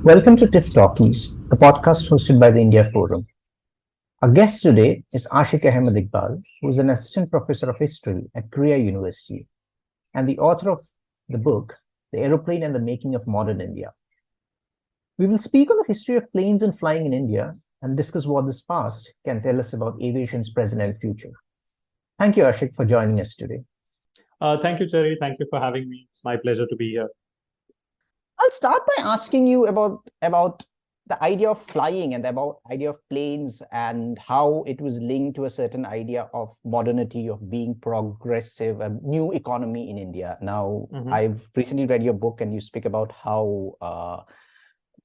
Welcome to TIFF Talkies, the podcast hosted by the India Forum. Our guest today is Aashique Ahmed Iqbal, who is an assistant professor of history at Korea University and the author of the book, The Aeroplane and the Making of Modern India. We will speak on the history of planes and flying in India and discuss what this past can tell us about aviation's present and future. Thank you, Aashique, for joining us today. Thank you, Jerry. Thank you for having me. It's my pleasure to be here. I'll start by asking you about the idea of flying and the idea of planes and how it was linked to a certain idea of modernity, of being progressive, a new economy in India. Now, I've recently read your book and you speak about how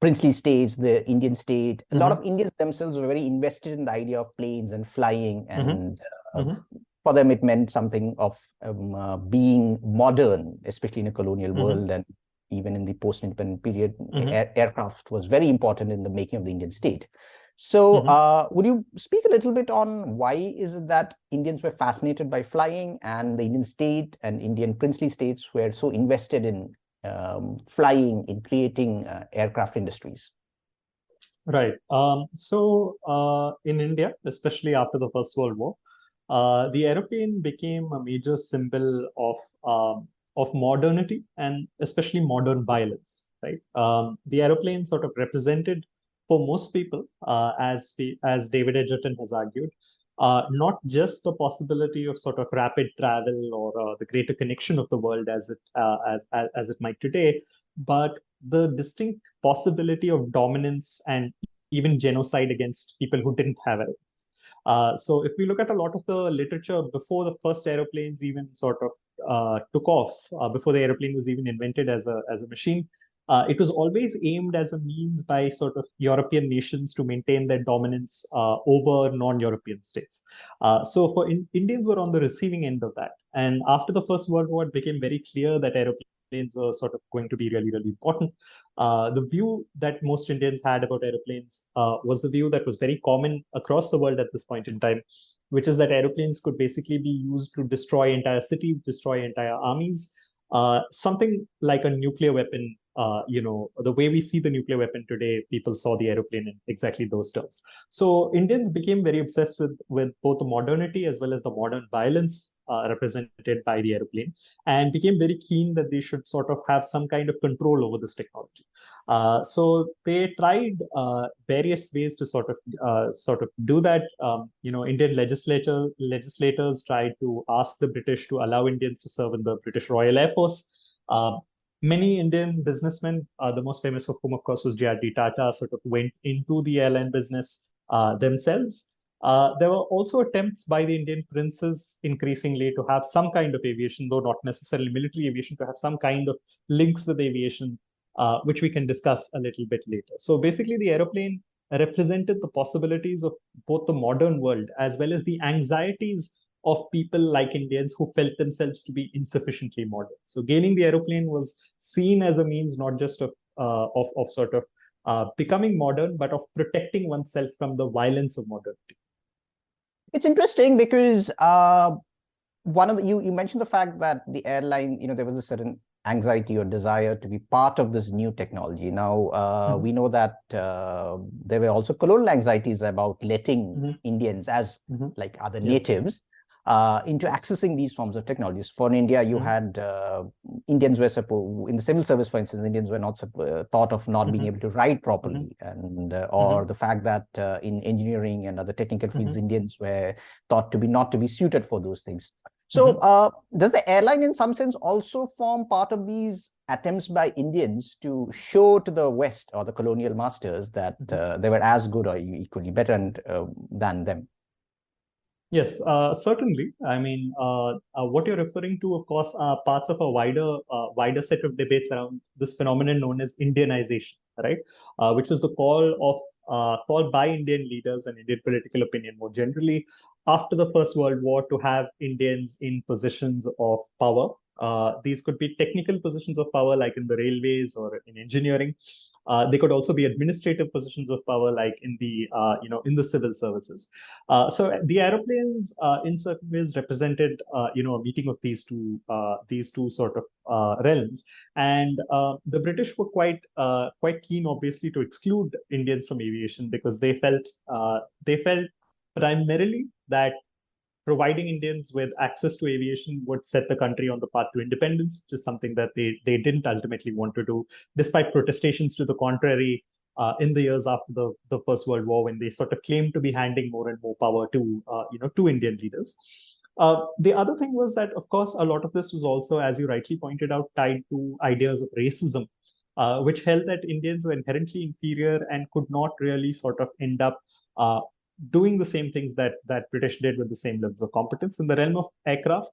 princely states, the Indian state, a lot of Indians themselves were very invested in the idea of planes and flying. And for them, it meant something of being modern, especially in a colonial world. And even in the post-independent period, aircraft was very important in the making of the Indian state. So would you speak a little bit on why is it that Indians were fascinated by flying and the Indian state and Indian princely states were so invested in flying, in creating aircraft industries? Right. In India, especially after the First World War, the aeroplane became a major symbol of modernity and especially modern violence. Right. The aeroplane sort of represented for most people, as David Edgerton has argued, not just the possibility of sort of rapid travel or the greater connection of the world as it might today, but the distinct possibility of dominance and even genocide against people who didn't have aeroplanes. So if we look at a lot of the literature before the first aeroplanes even sort of took off, before the aeroplane was even invented as a machine, it was always aimed as a means by sort of European nations to maintain their dominance over non-European states. So Indians were on the receiving end of that. And after the First World War, it became very clear that aeroplanes were sort of going to be really, really important. The view that most Indians had about aeroplanes was the view that was very common across the world at this point in time, which is that aeroplanes could basically be used to destroy entire cities, destroy entire armies, something like a nuclear weapon. The way we see the nuclear weapon today, people saw the aeroplane in exactly those terms. So Indians became very obsessed with both the modernity as well as the modern violence represented by the aeroplane, and became very keen that they should sort of have some kind of control over this technology. So they tried various ways to sort of do that. Indian legislators tried to ask the British to allow Indians to serve in the British Royal Air Force. Many Indian businessmen, the most famous of whom, of course, was J.R.D. Tata, sort of went into the airline business themselves. There were also attempts by the Indian princes increasingly to have some kind of aviation, though not necessarily military aviation, to have some kind of links with aviation, which we can discuss a little bit later. So basically, the aeroplane represented the possibilities of both the modern world as well as the anxieties of people like Indians who felt themselves to be insufficiently modern. So gaining the aeroplane was seen as a means not just of sort of becoming modern, but of protecting oneself from the violence of modernity. It's interesting because you mentioned the fact that the airline, there was a certain anxiety or desire to be part of this new technology. Now, we know that there were also colonial anxieties about letting Indians as like other natives into accessing these forms of technologies. For India, you had Indians were supposed, in the civil service, for instance, Indians were not thought of not being able to write properly, and or the fact that in engineering and other technical fields, Indians were thought to be not to be suited for those things. So does the airline in some sense also form part of these attempts by Indians to show to the West or the colonial masters that they were as good or equally better than them? Yes, certainly. I mean, what you're referring to, of course, are parts of a wider set of debates around this phenomenon known as Indianization, right? Which was the call by Indian leaders and Indian political opinion more generally after the First World War to have Indians in positions of power. These could be technical positions of power, like in the railways or in engineering, They could also be administrative positions of power, like in the in the civil services. So the aeroplanes, in certain ways, represented a meeting of these two sort of realms. And the British were quite keen, obviously, to exclude Indians from aviation because they felt primarily that providing Indians with access to aviation would set the country on the path to independence, which is something that they didn't ultimately want to do, despite protestations to the contrary in the years after the First World War, when they sort of claimed to be handing more and more power to Indian leaders. The other thing was that, of course, a lot of this was also, as you rightly pointed out, tied to ideas of racism, which held that Indians were inherently inferior and could not really sort of end up doing the same things that British did with the same levels of competence. In the realm of aircraft,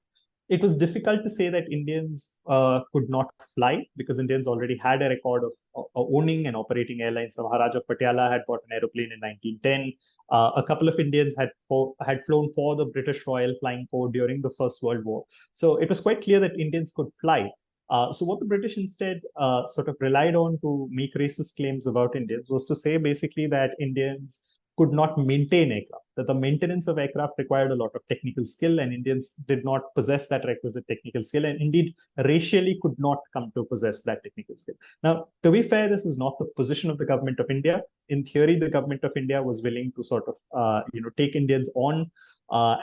it was difficult to say that Indians could not fly because Indians already had a record of owning and operating airlines. So Maharaja Patiala had bought an aeroplane in 1910. A couple of Indians had flown for the British Royal Flying Corps during the First World War. So it was quite clear that Indians could fly. So what the British instead sort of relied on to make racist claims about Indians was to say basically that Indians could not maintain aircraft, that the maintenance of aircraft required a lot of technical skill, and Indians did not possess that requisite technical skill, and indeed racially could not come to possess that technical skill. Now, to be fair, this is not the position of the government of India. In theory, the government of India was willing to sort of take Indians on,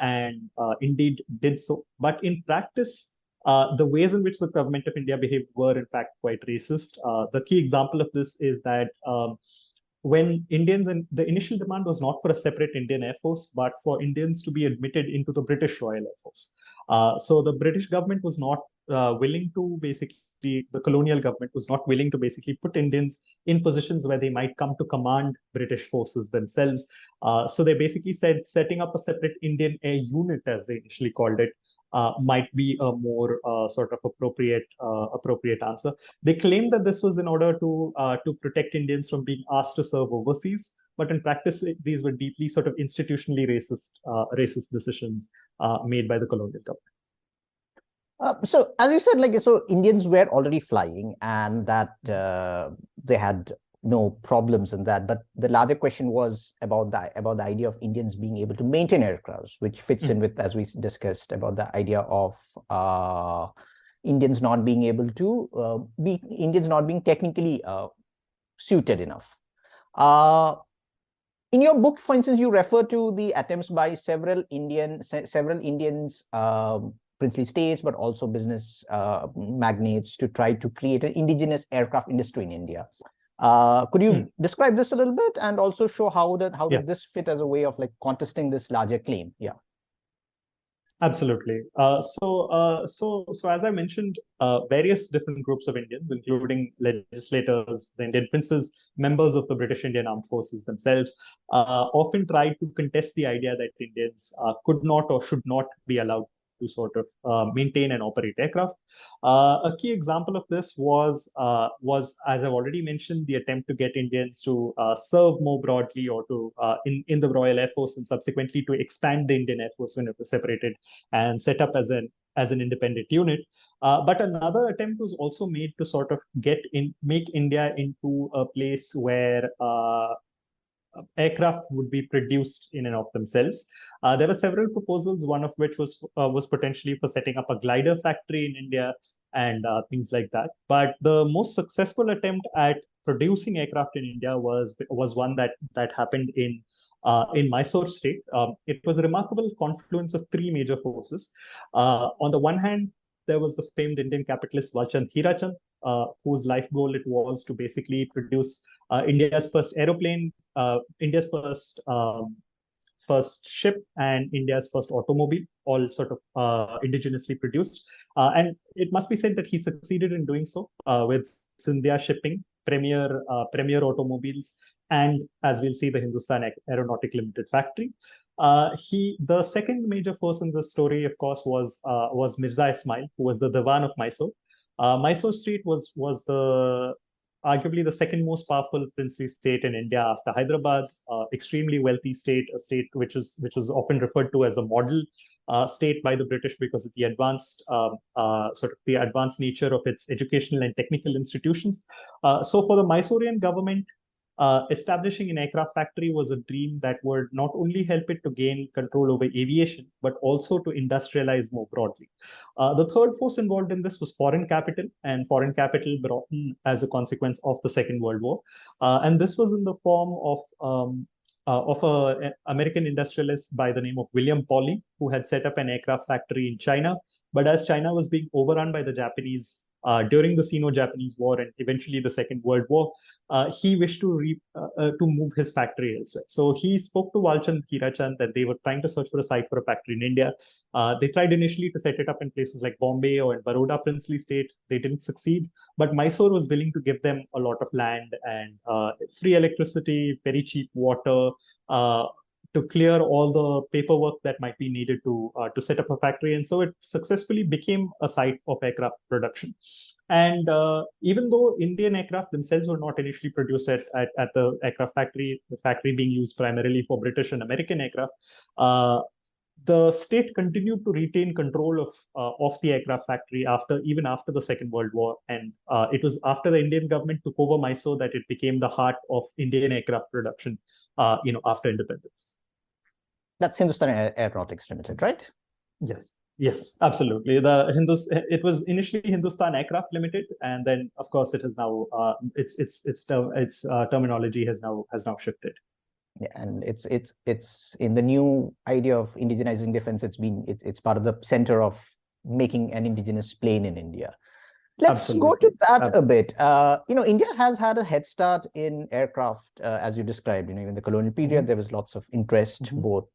and indeed did so. But in practice, the ways in which the government of India behaved were in fact quite racist. The key example of this is that when Indians, and the initial demand was not for a separate Indian Air Force, but for Indians to be admitted into the British Royal Air Force. So the British government was not willing to basically, the colonial government was not willing to basically put Indians in positions where they might come to command British forces themselves. So they basically said setting up a separate Indian Air Unit, as they initially called it, might be a more sort of appropriate answer. They claimed that this was in order to protect Indians from being asked to serve overseas, but in practice, these were deeply sort of institutionally racist decisions made by the colonial government. So as you said, like, so Indians were already flying and that they had no problems in that. But the larger question was about the idea of Indians being able to maintain aircrafts, which fits in with, as we discussed, about the idea of Indians not being able to Indians not being technically suited enough. In your book, for instance, you refer to the attempts by several Indians, princely states, but also business magnates, to try to create an indigenous aircraft industry in India. Could you describe this a little bit and also show how did this fit as a way of like contesting this larger claim? Yeah. Absolutely. So as I mentioned, various different groups of Indians, including legislators, the Indian princes, members of the British Indian Armed Forces themselves, often tried to contest the idea that Indians could not or should not be allowed to sort of maintain and operate aircraft. A key example of this was, as I've already mentioned, the attempt to get Indians to serve more broadly or to in the Royal Air Force, and subsequently to expand the Indian Air Force when it was separated and set up as an independent unit. But another attempt was also made to sort of make India into a place where aircraft would be produced in and of themselves. There were several proposals, one of which was potentially for setting up a glider factory in India and things like that. But the most successful attempt at producing aircraft in India was one that happened in Mysore state. It was a remarkable confluence of three major forces. On the one hand, there was the famed Indian capitalist Valchand Hirachand, whose life goal it was to basically produce India's first aeroplane, India's first ship, and India's first automobile, all sort of indigenously produced. And it must be said that he succeeded in doing so with Scindia Shipping, Premier Automobiles, and, as we'll see, the Hindustan Aeronautic Limited factory. The second major force in the story, of course, was Mirza Ismail, who was the Diwan of Mysore. Mysore state was arguably the second most powerful princely state in India after Hyderabad. Extremely wealthy state, a state which was often referred to as a model state by the British because of the advanced sort of the advanced nature of its educational and technical institutions. So for the Mysorean government, establishing an aircraft factory was a dream that would not only help it to gain control over aviation, but also to industrialize more broadly. The third force involved in this was foreign capital, and foreign capital brought in as a consequence of the Second World War. And this was in the form of an American industrialist by the name of William Pauling, who had set up an aircraft factory in China. But as China was being overrun by the Japanese during the Sino-Japanese War and eventually the Second World War, he wished to move his factory elsewhere. So he spoke to Walchand Kirachand that they were trying to search for a site for a factory in India. They tried initially to set it up in places like Bombay or in Baroda Princely State. They didn't succeed, but Mysore was willing to give them a lot of land and free electricity, very cheap water, to clear all the paperwork that might be needed to set up a factory. And so it successfully became a site of aircraft production. And even though Indian aircraft themselves were not initially produced at the aircraft factory, the factory being used primarily for British and American aircraft, the state continued to retain control of the aircraft factory even after the Second World War. And it was after the Indian government took over Mysore that it became the heart of Indian aircraft production, after independence. That's Hindustan Aeronautics Limited, right? Yes. Yes, absolutely. It was initially Hindustan Aircraft Limited, and then of course it has now its terminology has now shifted. Yeah, and it's in the new idea of indigenizing defense. It's part of the center of making an indigenous plane in India. Let's go to that a bit. India has had a head start in aircraft, as you described. In the colonial period, there was lots of interest, both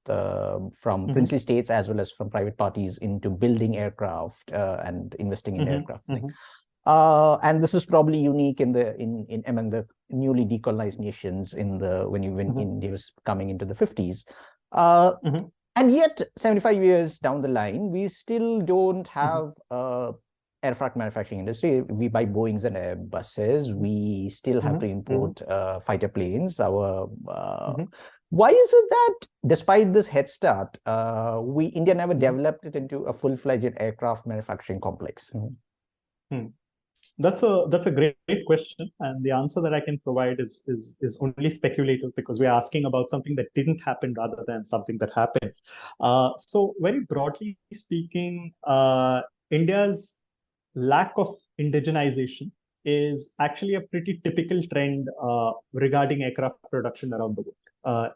from princely states as well as from private parties, into building aircraft and investing in aircraft. And this is probably unique in among the newly decolonized nations when India was coming into the 50s. And yet, 75 years down the line, we still don't have aircraft manufacturing industry. We buy Boeings and Airbuses. We still have to import fighter planes. Why is it that, despite this head start, India never developed it into a full-fledged aircraft manufacturing complex? That's a great question, and the answer that I can provide is only speculative, because we're asking about something that didn't happen rather than something that happened. So very broadly speaking, India's lack of indigenization is actually a pretty typical trend regarding aircraft production around the world.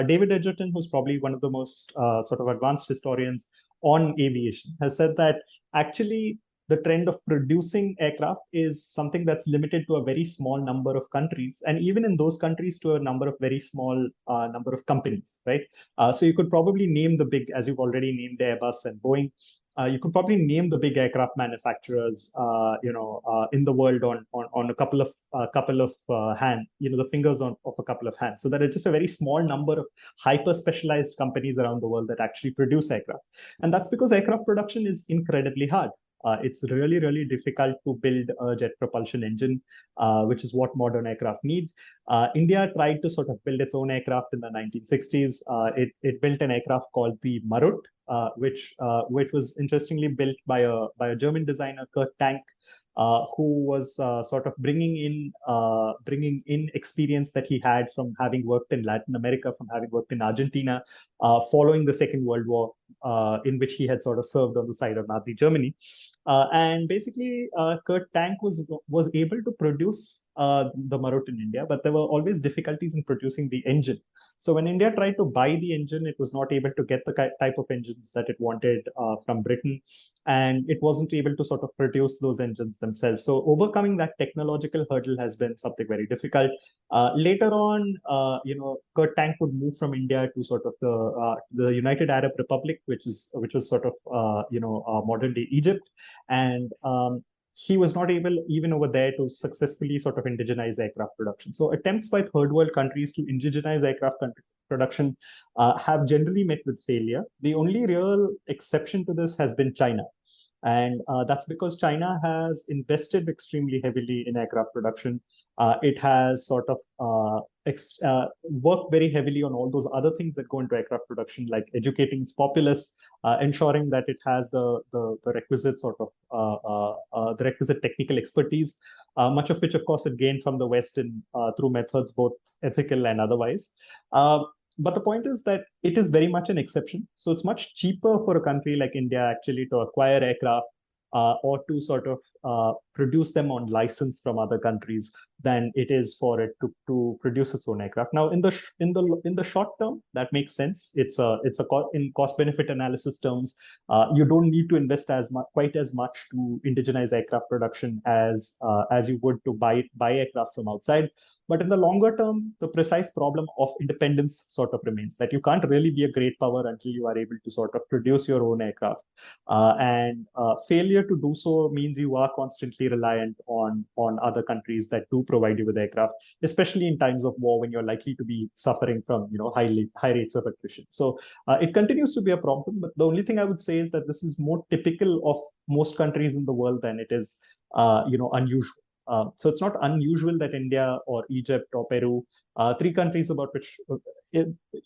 David Edgerton, who's probably one of the most sort of advanced historians on aviation, has said that actually the trend of producing aircraft is something that's limited to a very small number of countries, and even in those countries to a number of very small number of companies, right? So you could probably name the big, as you've already named Airbus and Boeing. You could probably name the big aircraft manufacturers, in the world on a couple of hands, the fingers of a couple of hands. So there are just a very small number of hyper specialized companies around the world that actually produce aircraft, and that's because aircraft production is incredibly hard. It's really, really difficult to build a jet propulsion engine, which is what modern aircraft need. India tried to sort of build its own aircraft in the 1960s. It built an aircraft called the Marut, which was interestingly built by a German designer, Kurt Tank, who was sort of bringing in experience that he had from having worked in Latin America, from having worked in Argentina, following the Second World War, in which he had sort of served on the side of Nazi Germany. And basically, Kurt Tank was able to produce the Marut in India, but there were always difficulties in producing the engine. So when India tried to buy the engine, it was not able to get the type of engines that it wanted from Britain, and it wasn't able to sort of produce those engines themselves. So overcoming that technological hurdle has been something very difficult. Later on, Kurt Tank would move from India to sort of the United Arab Republic, which was sort of modern day Egypt, and he was not able, even over there, to successfully sort of indigenize aircraft production. So attempts by third world countries to indigenize aircraft production have generally met with failure. The only real exception to this has been China. And that's because China has invested extremely heavily in aircraft production. It has sort of work very heavily on all those other things that go into aircraft production, like educating its populace, ensuring that it has the requisite sort of the requisite technical expertise, much of which, of course, it gained from the West through methods both ethical and otherwise. But the point is that it is very much an exception. So it's much cheaper for a country like India actually to acquire aircraft or to sort of produce them on license from other countries than it is for it to produce its own aircraft. Now, in the short term, that makes sense. In cost benefit analysis terms, you don't need to invest quite as much to indigenize aircraft production as you would to buy aircraft from outside. But in the longer term, the precise problem of independence sort of remains, that you can't really be a great power until you are able to sort of produce your own aircraft. And failure to do so means you are constantly reliant on other countries that do provide you with aircraft, especially in times of war when you're likely to be suffering from high rates of attrition. So it continues to be a problem. But the only thing I would say is that this is more typical of most countries in the world than it is unusual. So it's not unusual that India or Egypt or Peru, three countries about which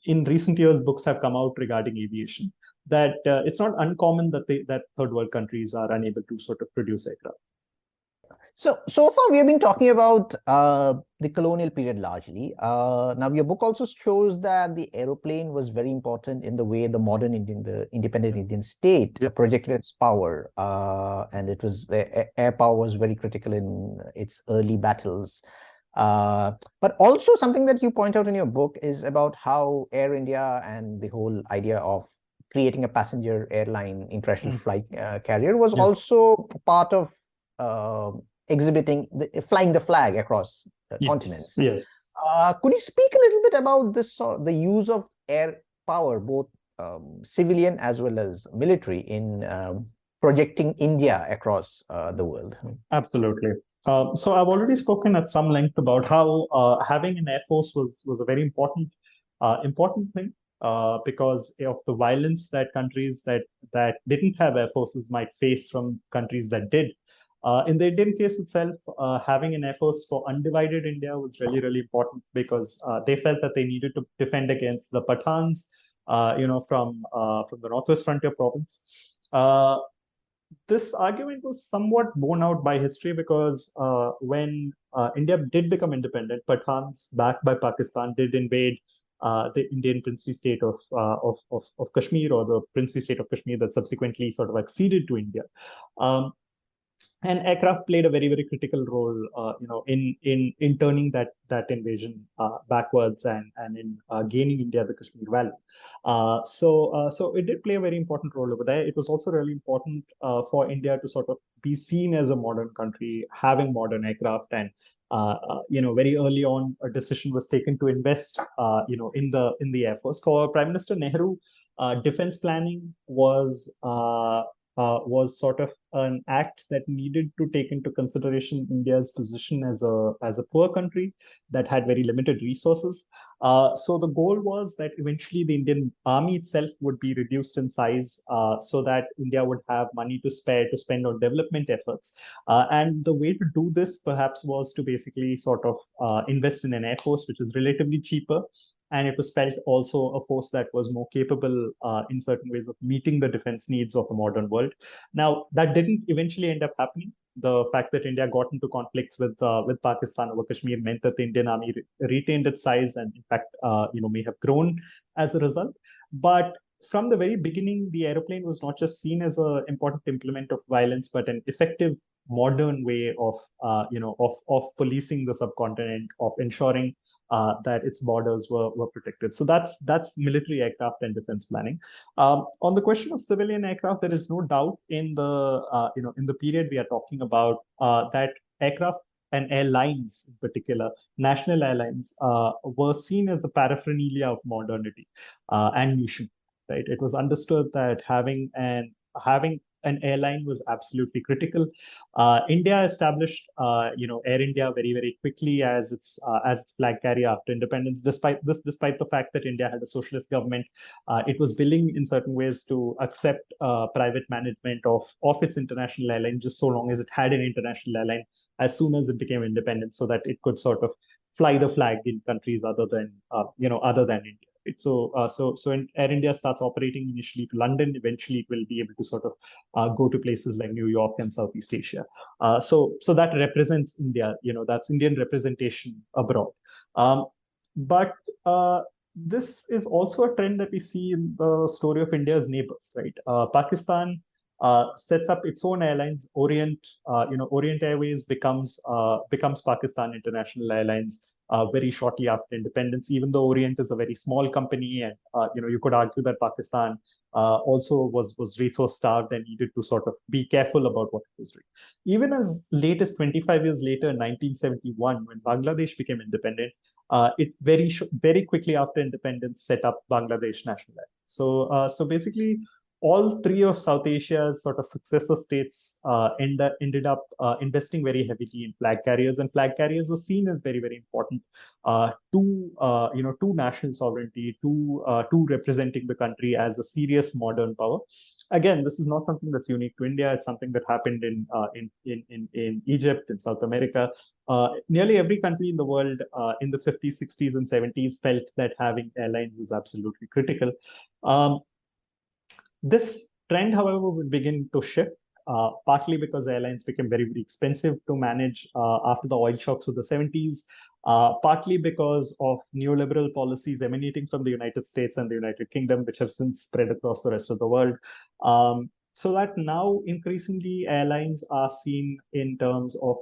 in recent years books have come out regarding aviation, that it's not uncommon that third world countries are unable to sort of produce aircraft. So far we have been talking about the colonial period largely. Now your book also shows that the aeroplane was very important in the way the independent Indian state projected its power, and the air power was very critical in its early battles. But also something that you point out in your book is about how Air India and the whole idea of creating a passenger airline international flight carrier was also part of flying the flag across continents. Yes. Could you speak a little bit about the use of air power, both civilian as well as military, in projecting India across the world? Absolutely. So I've already spoken at some length about how having an air force was a very important thing. Because of the violence that countries that didn't have air forces might face from countries that did. In the Indian case itself, having an air force for undivided India was really, really important because they felt that they needed to defend against the Pathans, from the Northwest Frontier province. This argument was somewhat borne out by history because when India did become independent, Pathans backed by Pakistan did invade the Indian princely state of Kashmir, or the princely state of Kashmir that subsequently sort of acceded to India. And aircraft played a very, very critical role, in turning that invasion backwards and in gaining India the Kashmir Valley. So it did play a very important role over there. It was also really important for India to sort of be seen as a modern country, having modern aircraft, and very early on, a decision was taken to invest, in the Air Force. For Prime Minister Nehru, defense planning was sort of an act that needed to take into consideration India's position as a poor country that had very limited resources. So the goal was that eventually the Indian army itself would be reduced in size, so that India would have money to spare to spend on development efforts. And the way to do this perhaps was to basically sort of invest in an air force, which is relatively cheaper. And it was felt also a force that was more capable in certain ways of meeting the defense needs of the modern world. Now, that didn't eventually end up happening. The fact that India got into conflicts with Pakistan over Kashmir meant that the Indian army retained its size and, in fact, may have grown as a result. But from the very beginning, the aeroplane was not just seen as an important implement of violence, but an effective modern way of policing the subcontinent, of ensuring that its borders were protected. So that's military aircraft and defense planning. On the question of civilian aircraft, there is no doubt in the period we are talking about that aircraft and airlines in particular, national airlines, were seen as the paraphernalia of modernity and nation. Right? It was understood that having an airline was absolutely critical. India established, Air India very, very quickly as its flag carrier after independence. Despite the fact that India had a socialist government, it was willing in certain ways to accept private management of its international airline, just so long as it had an international airline as soon as it became independent, so that it could sort of fly the flag in countries other than India. So Air India starts operating initially to London. Eventually, it will be able to sort of go to places like New York and Southeast Asia. So that represents India. That's Indian representation abroad. But this is also a trend that we see in the story of India's neighbors, right? Pakistan sets up its own airlines. Orient Airways becomes Pakistan International Airlines very shortly after independence. Even though Orient is a very small company, and you could argue that Pakistan also was resource starved and needed to sort of be careful about what it was doing. Even as late as 25 years later, in 1971, when Bangladesh became independent, it very quickly after independence set up Bangladesh National Airlines. So basically, all three of South Asia's sort of successor states ended up investing very heavily in flag carriers, and flag carriers were seen as very, very important to national sovereignty, to representing the country as a serious modern power. Again, this is not something that's unique to India. It's something that happened in Egypt, in South America. Nearly every country in the world in the 50s, 60s, and 70s felt that having airlines was absolutely critical. This trend, however, will begin to shift, partly because airlines became very, very expensive to manage after the oil shocks of the 70s, partly because of neoliberal policies emanating from the United States and the United Kingdom, which have since spread across the rest of the world. So that now increasingly airlines are seen in terms of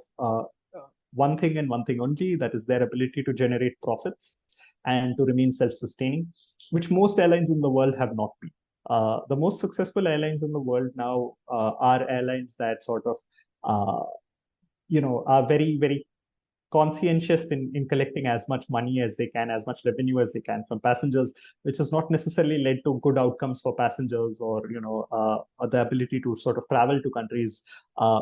one thing and one thing only, that is their ability to generate profits and to remain self-sustaining, which most airlines in the world have not been. The most successful airlines in the world now are airlines that sort of, are very, very conscientious in collecting as much money as they can, as much revenue as they can from passengers, which has not necessarily led to good outcomes for passengers, or the ability to sort of travel to countries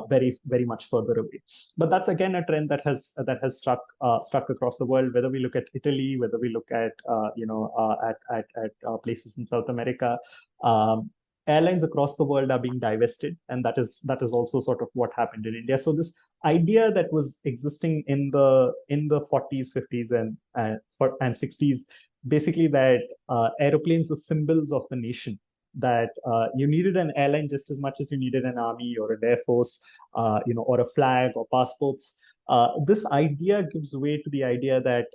very, very much further away. But that's again a trend that has struck across the world. Whether we look at Italy, whether we look at places in South America. Airlines across the world are being divested, and that is also sort of what happened in India. So this idea that was existing in the 40s, 50s, and 60s, basically that aeroplanes were symbols of the nation, that you needed an airline just as much as you needed an army or an air force, or a flag or passports. This idea gives way to the idea that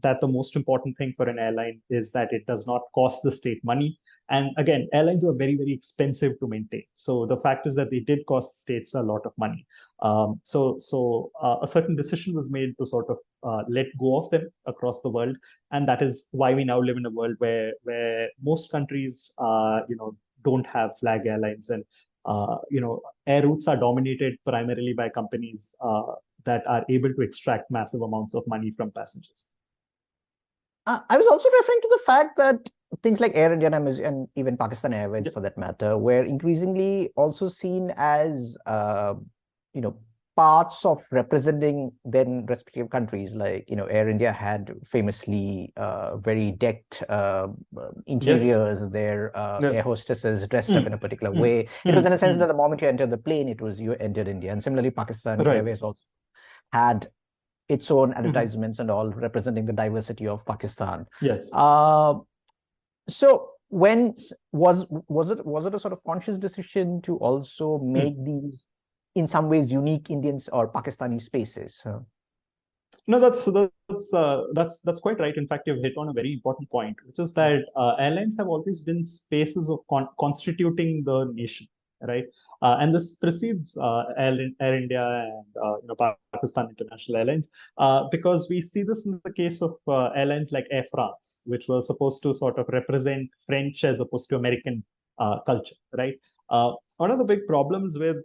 the most important thing for an airline is that it does not cost the state money. And again, airlines are very, very expensive to maintain. So the fact is that they did cost states a lot of money. So a certain decision was made to sort of let go of them across the world, and that is why we now live in a world where most countries, don't have flag airlines, and air routes are dominated primarily by companies that are able to extract massive amounts of money from passengers. I was also referring to the fact that things like Air India and even Pakistan Airways, for that matter, were increasingly also seen as parts of representing then respective countries. Like Air India had famously very decked interiors. Yes. Their air hostesses dressed up in a particular way. It was in a sense that the moment you entered the plane, you entered India. And similarly, Pakistan Airways also had its own advertisements and all representing the diversity of Pakistan. Yes. So when was it a sort of conscious decision to also make these in some ways unique Indians or Pakistani spaces? No, that's quite right. In fact, you've hit on a very important point, which is that airlines have always been spaces of constituting the nation, right? And this precedes Air India and Pakistan International Airlines, because we see this in the case of airlines like Air France, which were supposed to sort of represent French as opposed to American culture, right? One of the big problems with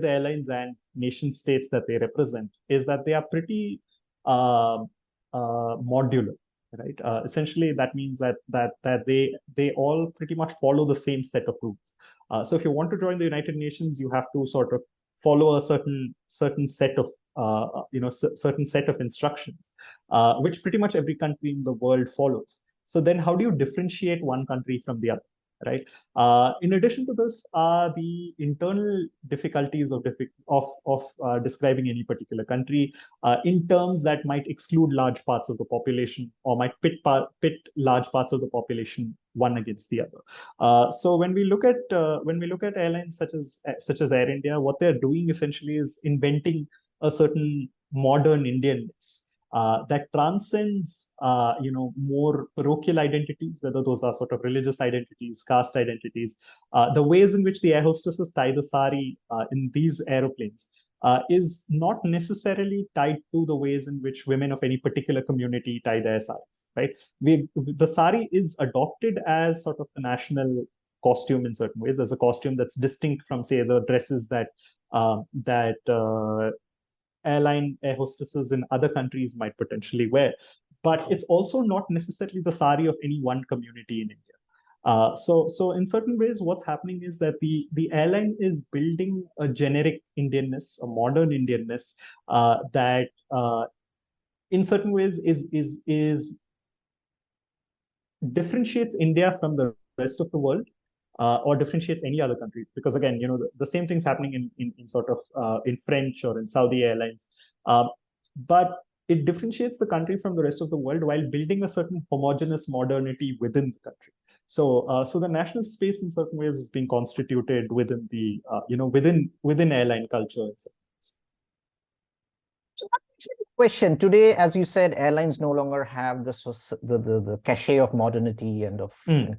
airlines and nation states that they represent is that they are pretty modular, right? Essentially, that means that they all pretty much follow the same set of rules. So if you want to join the United Nations, you have to sort of follow a certain set of certain set of instructions, which pretty much every country in the world follows. So then, how do you differentiate one country from the other? right? In addition to this are the internal difficulties of describing any particular country in terms that might exclude large parts of the population or might pit large parts of the population one against the other. So when we look at airlines such as Air India, what they're doing essentially is inventing a certain modern Indianness that transcends, more parochial identities, whether those are sort of religious identities, caste identities, the ways in which the air hostesses tie the sari in these aeroplanes. Is not necessarily tied to the ways in which women of any particular community tie their saris, right? The sari is adopted as sort of the national costume in certain ways. There's a costume that's distinct from, say, the dresses that air hostesses in other countries might potentially wear. But it's also not necessarily the sari of any one community in India. So in certain ways, what's happening is that the airline is building a generic Indianness, a modern Indianness that in certain ways is differentiates India from the rest of the world, or differentiates any other country. Because again, the same thing's happening in sort of in French or in Saudi airlines. But it differentiates the country from the rest of the world while building a certain homogeneous modernity within the country. So the national space in certain ways is being constituted within the within airline culture. So that makes me question today, as you said, airlines no longer have the cachet of modernity and of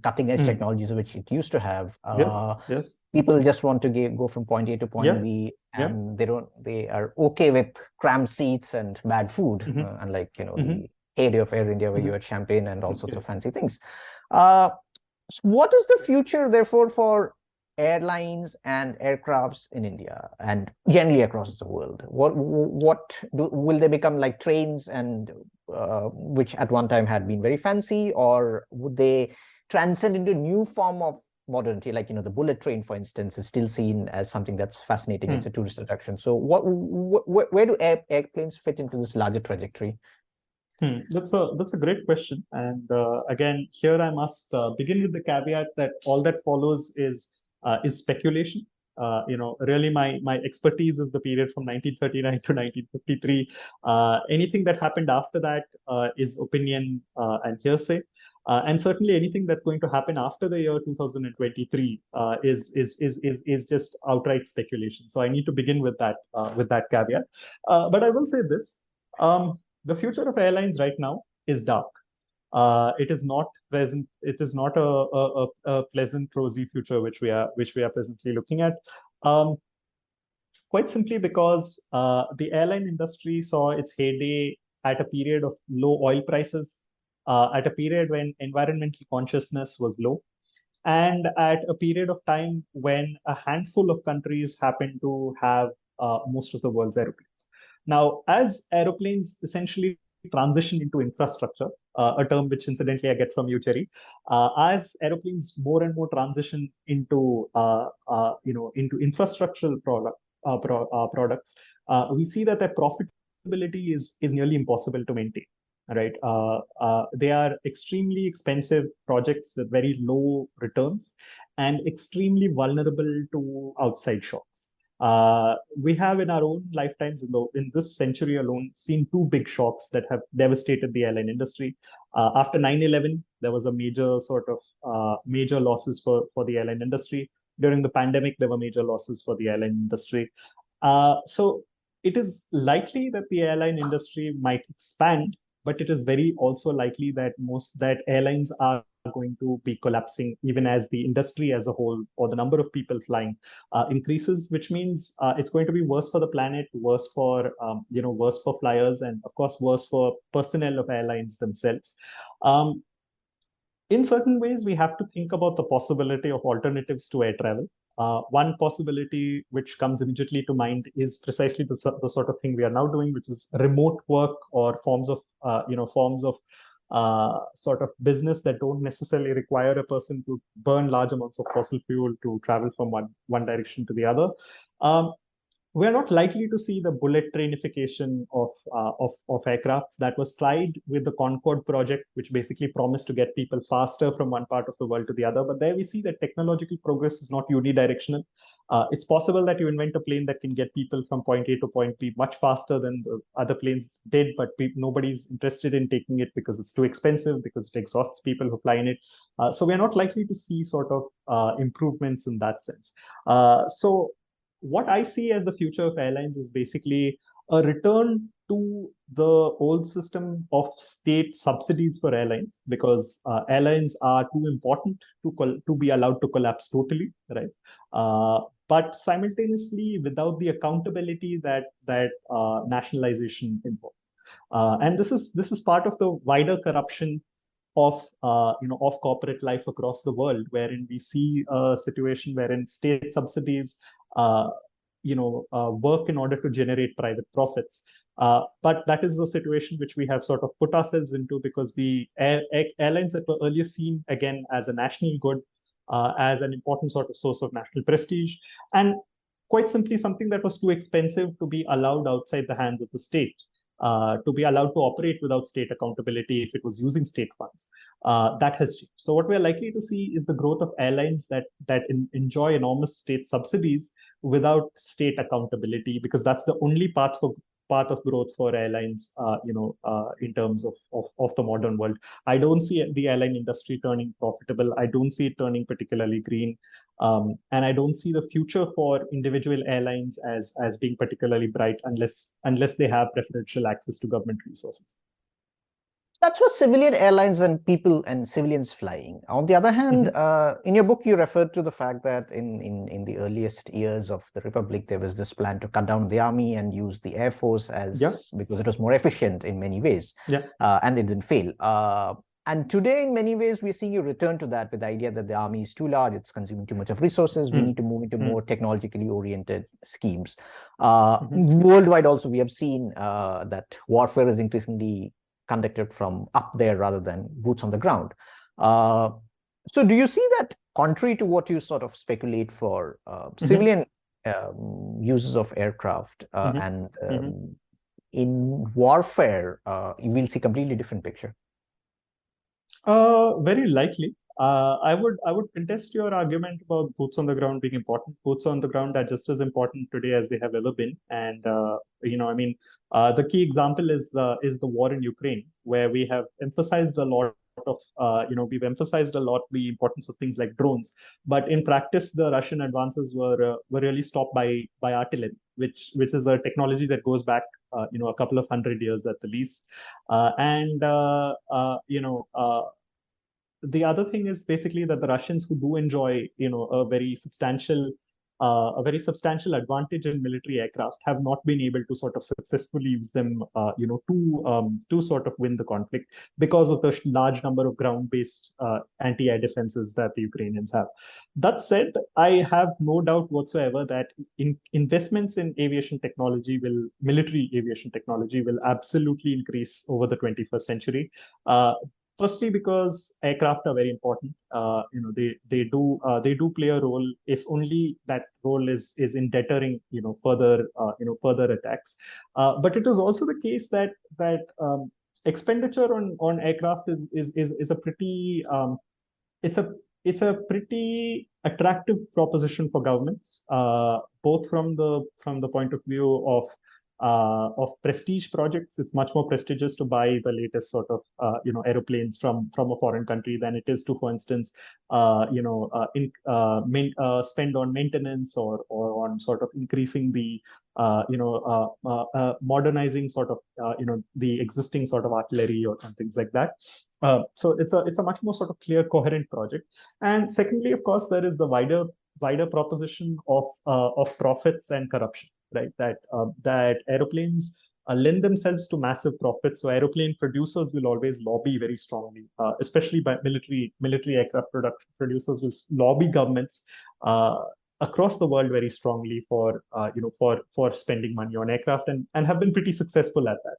cutting edge technologies which it used to have. Yes. People just want to go from point A to point B, and they are okay with cramped seats and bad food, unlike the heyday of Air India where you had champagne and all sorts of fancy things. So what is the future, therefore, for airlines and aircrafts in India and generally across the world? Will they become like trains, and which at one time had been very fancy, or would they transcend into a new form of modernity? Like the bullet train, for instance, is still seen as something that's fascinating. It's a tourist attraction. So where do airplanes fit into this larger trajectory? That's a great question, and again, here I must begin with the caveat that all that follows is speculation. Really, my expertise is the period from 1939 to 1953. Anything that happened after that is opinion and hearsay. And certainly anything that's going to happen after the year 2023 is just outright speculation. So I need to begin with that caveat. But I will say this. The future of airlines right now is dark. It is not present. It is not a pleasant, rosy future which we are presently looking at. Quite simply because the airline industry saw its heyday at a period of low oil prices, at a period when environmental consciousness was low, and at a period of time when a handful of countries happened to have most of the world's airplanes. Now, as aeroplanes essentially transition into infrastructure, a term which incidentally I get from you, Cherry, as aeroplanes more and more transition into into infrastructural products, we see that their profitability is nearly impossible to maintain. Right, they are extremely expensive projects with very low returns and extremely vulnerable to outside shocks. We have in our own lifetimes, in this century alone, seen two big shocks that have devastated the airline industry. After 9/11, there was a major sort of major losses for the airline industry. During the pandemic, there were major losses for the airline industry. So it is likely that the airline industry might expand, but it is very also likely that that airlines are going to be collapsing even as the industry as a whole or the number of people flying increases, which means it's going to be worse for the planet, worse for worse for flyers, and of course worse for personnel of airlines themselves. In certain ways, we have to think about the possibility of alternatives to air travel. One possibility which comes immediately to mind is precisely the sort of thing we are now doing, which is remote work or forms of sort of business that don't necessarily require a person to burn large amounts of fossil fuel to travel from one direction to the other. we're not likely to see the bullet trainification of aircrafts that was tried with the Concorde project, which basically promised to get people faster from one part of the world to the other. But there we see that technological progress is not unidirectional. It's possible that you invent a plane that can get people from point A to point B much faster than the other planes did, but nobody's interested in taking it because it's too expensive, because it exhausts people who fly in it. So we're not likely to see sort of improvements in that sense. So what I see as the future of airlines is basically a return to the old system of state subsidies for airlines, because airlines are too important to be allowed to collapse totally, right? But simultaneously, without the accountability that nationalization involves. And this is part of the wider corruption of of corporate life across the world, wherein we see a situation wherein state subsidies work in order to generate private profits. But that is the situation which we have sort of put ourselves into, because airlines that were earlier seen again as a national good, as an important sort of source of national prestige, and quite simply something that was too expensive to be allowed outside the hands of the state, to be allowed to operate without state accountability if it was using state funds. That has changed. So what we're likely to see is the growth of airlines that enjoy enormous state subsidies without state accountability, because that's the only path of growth for airlines, in terms of the modern world. I don't see the airline industry turning profitable. I don't see it turning particularly green. And I don't see the future for individual airlines as being particularly bright unless they have preferential access to government resources. That's for civilian airlines and people and civilians flying. On the other hand, in your book, you referred to the fact that in the earliest years of the Republic, there was this plan to cut down the army and use the Air Force because it was more efficient in many ways. And it didn't fail. And today, in many ways, we're seeing you return to that with the idea that the army is too large, it's consuming too much of resources. We need to move into more technologically oriented schemes. Worldwide, also, we have seen that warfare is increasingly conducted from up there rather than boots on the ground. So do you see that, contrary to what you sort of speculate for civilian uses of aircraft, and in warfare, you will see completely different picture? Very likely. I would contest your argument about boots on the ground being important. Boots on the ground are just as important today as they have ever been. And the key example is the war in Ukraine, where we have emphasized a lot of the importance of things like drones. But in practice, the Russian advances were really stopped by artillery, which is a technology that goes back a couple of hundred years at the least. The other thing is basically that the Russians, who do enjoy, a very substantial advantage in military aircraft, have not been able to sort of successfully use them, to sort of win the conflict, because of the large number of ground-based anti-air defenses that the Ukrainians have. That said, I have no doubt whatsoever that investments in military aviation technology will absolutely increase over the 21st century. Firstly, because aircraft are very important. They do play a role, if only that role is in deterring further attacks. But it is also the case that expenditure on aircraft is a pretty it's a pretty attractive proposition for governments, both from the point of view of prestige projects. It's much more prestigious to buy the latest sort of aeroplanes from a foreign country than it is to, for instance, spend on maintenance or on sort of increasing the modernizing sort of the existing sort of artillery or things like that. So it's a much more sort of clear, coherent project. And secondly, of course, there is the wider proposition of profits and corruption, right? That aeroplanes lend themselves to massive profits. So aeroplane producers will always lobby very strongly, especially by military aircraft producers will lobby governments across the world very strongly for spending money on aircraft, and have been pretty successful at that.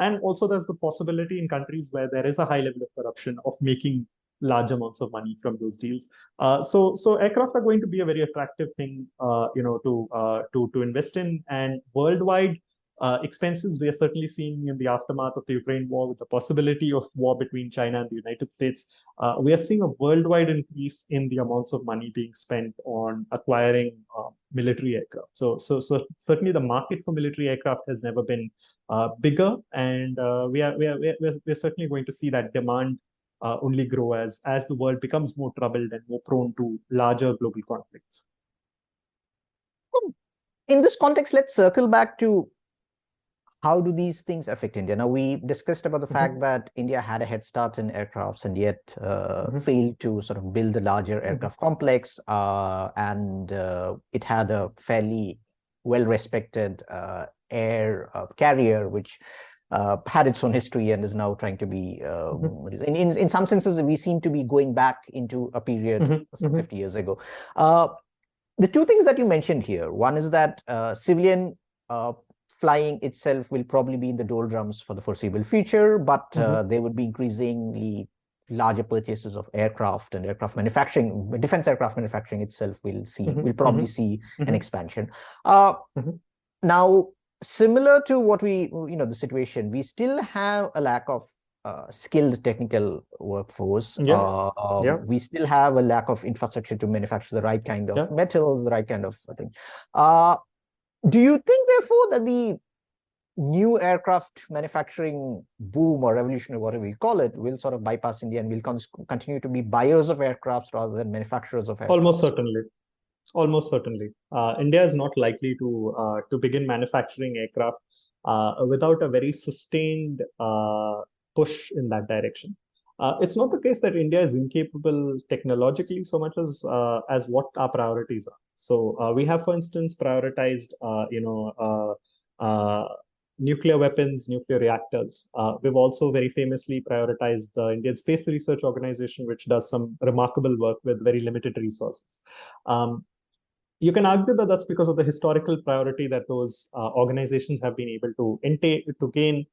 And also there's the possibility in countries where there is a high level of corruption of making large amounts of money from those deals. So aircraft are going to be a very attractive thing, to invest in. And worldwide expenses, we are certainly seeing in the aftermath of the Ukraine war, with the possibility of war between China and the United States. We are seeing a worldwide increase in the amounts of money being spent on acquiring military aircraft. So certainly the market for military aircraft has never been bigger, and we're certainly going to see that demand only grow as the world becomes more troubled and more prone to larger global conflicts. In this context, let's circle back to how do these things affect India? Now, we discussed about the fact that India had a head start in aircrafts and yet failed to sort of build a larger aircraft complex, and it had a fairly well-respected air carrier, which had its own history and is now trying to be, in some senses, we seem to be going back into a period 50 years ago. The two things that you mentioned here, one is that civilian flying itself will probably be in the doldrums for the foreseeable future, but there would be increasingly larger purchases of aircraft, and aircraft manufacturing, defense aircraft manufacturing itself will probably see an expansion. Now, similar to what the situation, we still have a lack of skilled technical workforce. We still have a lack of infrastructure to manufacture the right kind of metals, the right kind of thing. Do you think, therefore, that the new aircraft manufacturing boom or revolution, or whatever you call it, will sort of bypass India and will continue to be buyers of aircrafts rather than manufacturers of aircraft? Almost certainly. India is not likely to begin manufacturing aircraft without a very sustained push in that direction. It's not the case that India is incapable technologically so much as what our priorities are. So we have, for instance, prioritized, nuclear weapons, nuclear reactors. We've also very famously prioritized the Indian Space Research Organization, which does some remarkable work with very limited resources. You can argue that that's because of the historical priority that those organizations have been able to gain,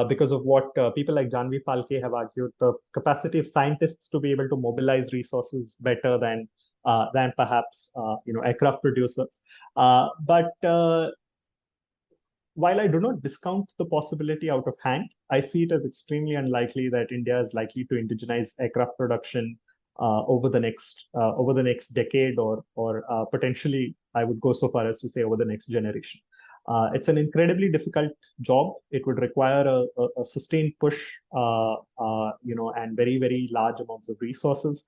because of what people like Janvi Palke have argued, the capacity of scientists to be able to mobilize resources better than perhaps aircraft producers. But while I do not discount the possibility out of hand, I see it as extremely unlikely that India is likely to indigenize aircraft production over the next decade, or potentially, I would go so far as to say, over the next generation. It's an incredibly difficult job. It would require a sustained push, and very, very large amounts of resources.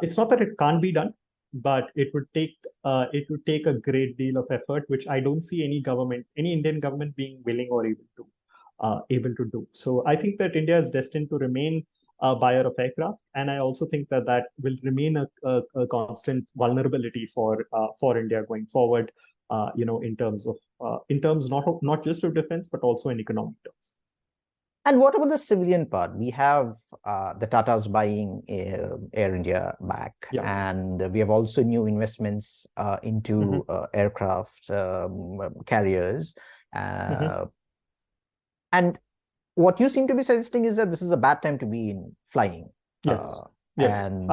It's not that it can't be done, but it would take a great deal of effort, which I don't see any Indian government being willing or able to do. So I think that India is destined to remain a buyer of aircraft, and I also think that will remain a constant vulnerability for India going forward. In terms not just of defense, but also in economic terms. And what about the civilian part? We have the Tatas buying Air India back, and we have also new investments into aircraft carriers. And what you seem to be suggesting is that this is a bad time to be in flying. Yes. And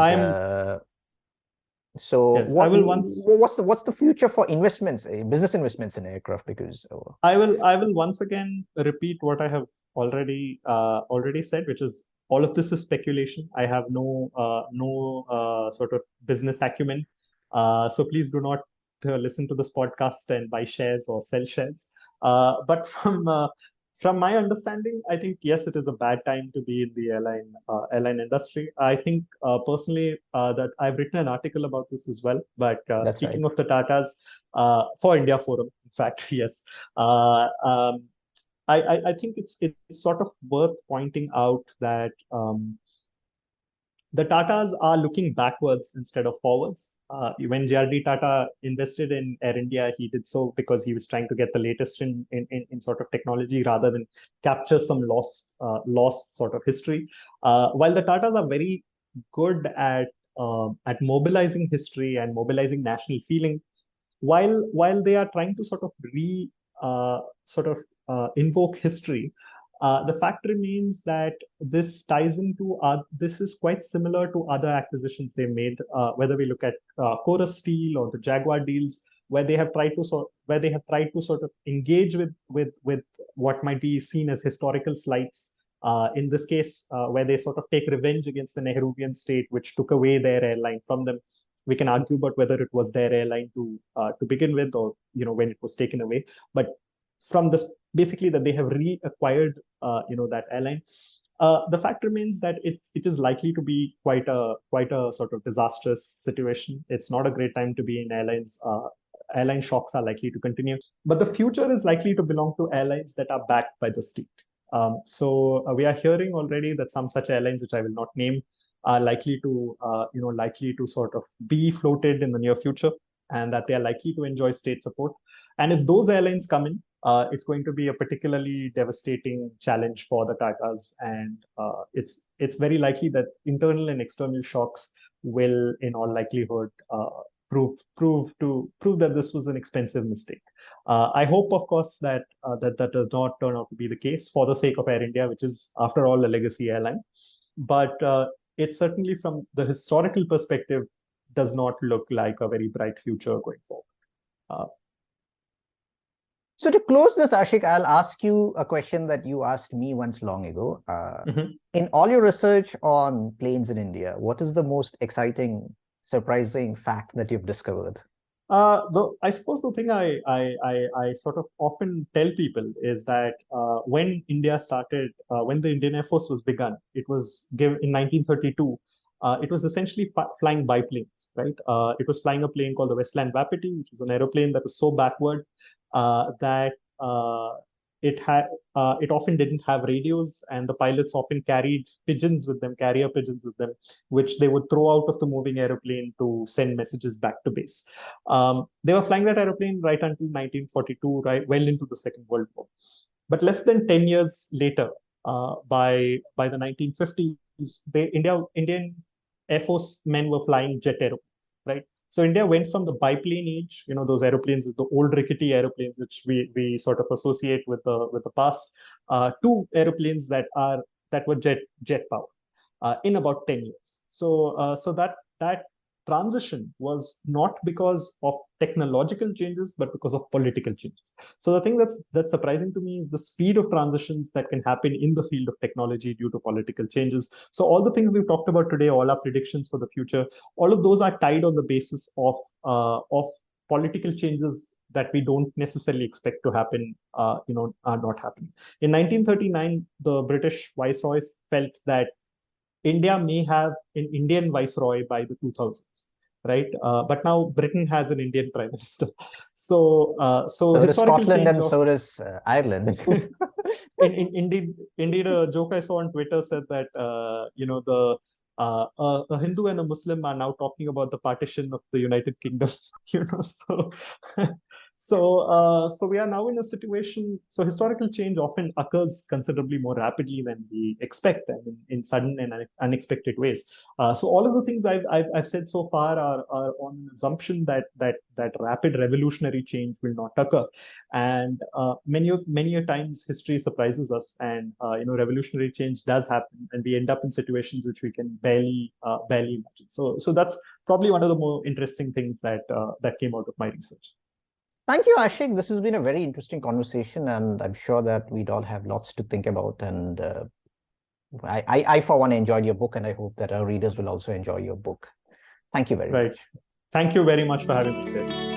what's the future for investments, business investments in aircraft? Because I will once again repeat what I have already said, which is all of this is speculation. I have no sort of business acumen, so please do not listen to this podcast and buy shares or sell shares. But from my understanding, I think, yes, it is a bad time to be in the airline industry. I think personally that I've written an article about this as well. But speaking of the Tatas, for India Forum, in fact, yes, I think it's sort of worth pointing out that the Tatas are looking backwards instead of forwards. When JRD Tata invested in Air India, he did so because he was trying to get the latest in sort of technology rather than capture some lost sort of history. While the Tatas are very good at mobilizing history and mobilizing national feeling, while they are trying to sort of invoke history, The fact remains that this ties into this is quite similar to other acquisitions they made, whether we look at Chorus Steel or the Jaguar deals, where they have tried to sort of engage with what might be seen as historical slights. In this case, where they sort of take revenge against the Nehruvian state, which took away their airline from them. We can argue about whether it was their airline to begin with, or when it was taken away. But from this, basically, that they have reacquired that airline. The fact remains that it is likely to be quite a sort of disastrous situation. It's not a great time to be in airlines. Airline shocks are likely to continue, but the future is likely to belong to airlines that are backed by the state. So we are hearing already that some such airlines, which I will not name, are likely to sort of be floated in the near future, and that they are likely to enjoy state support. And if those airlines come in, it's going to be a particularly devastating challenge for the Tatas, and it's very likely that internal and external shocks will, in all likelihood, prove that this was an expensive mistake. I hope, of course, that that does not turn out to be the case for the sake of Air India, which is, after all, a legacy airline. But it certainly, from the historical perspective, does not look like a very bright future going forward. So to close this, Aashique, I'll ask you a question that you asked me once long ago. In all your research on planes in India, what is the most exciting, surprising fact that you've discovered? I suppose the thing I sort of often tell people is that when India started, when the Indian Air Force was begun, it was given in 1932. It was essentially flying biplanes, right? It was flying a plane called the Westland Wapiti, which was an aeroplane that was so backward that it often didn't have radios, and the pilots often carried pigeons with them, carrier pigeons with them, which they would throw out of the moving aeroplane to send messages back to base. They were flying that aeroplane right until 1942, right, well into the Second World War. But less than 10 years later, by the 1950s, Indian Air Force men were flying jet aeroplanes, right? So India went from the biplane age, those aeroplanes, the old rickety aeroplanes, which we sort of associate with the past, to aeroplanes that were jet powered in about 10 years. So that transition was not because of technological changes, but because of political changes. So the thing that's surprising to me is the speed of transitions that can happen in the field of technology due to political changes. So all the things we've talked about today, all our predictions for the future, all of those are tied on the basis of political changes that we don't necessarily expect to happen, are not happening. In 1939, the British viceroys felt that India may have an Indian viceroy by the 2000s, right? But now Britain has an Indian prime minister. So does Scotland, and so does Ireland. Indeed, a joke I saw on Twitter said that a Hindu and a Muslim are now talking about the partition of the United Kingdom. So we are now in a situation. So historical change often occurs considerably more rapidly than we expect, and in sudden and unexpected ways. So all of the things I've said so far are on an assumption that rapid revolutionary change will not occur, and many a times history surprises us, and revolutionary change does happen, and we end up in situations which we can barely imagine. So that's probably one of the more interesting things that came out of my research. Thank you, Aashique. This has been a very interesting conversation, and I'm sure that we'd all have lots to think about. And I, for one, enjoyed your book, and I hope that our readers will also enjoy your book. Thank you very much. Thank you very much for having me, Chair.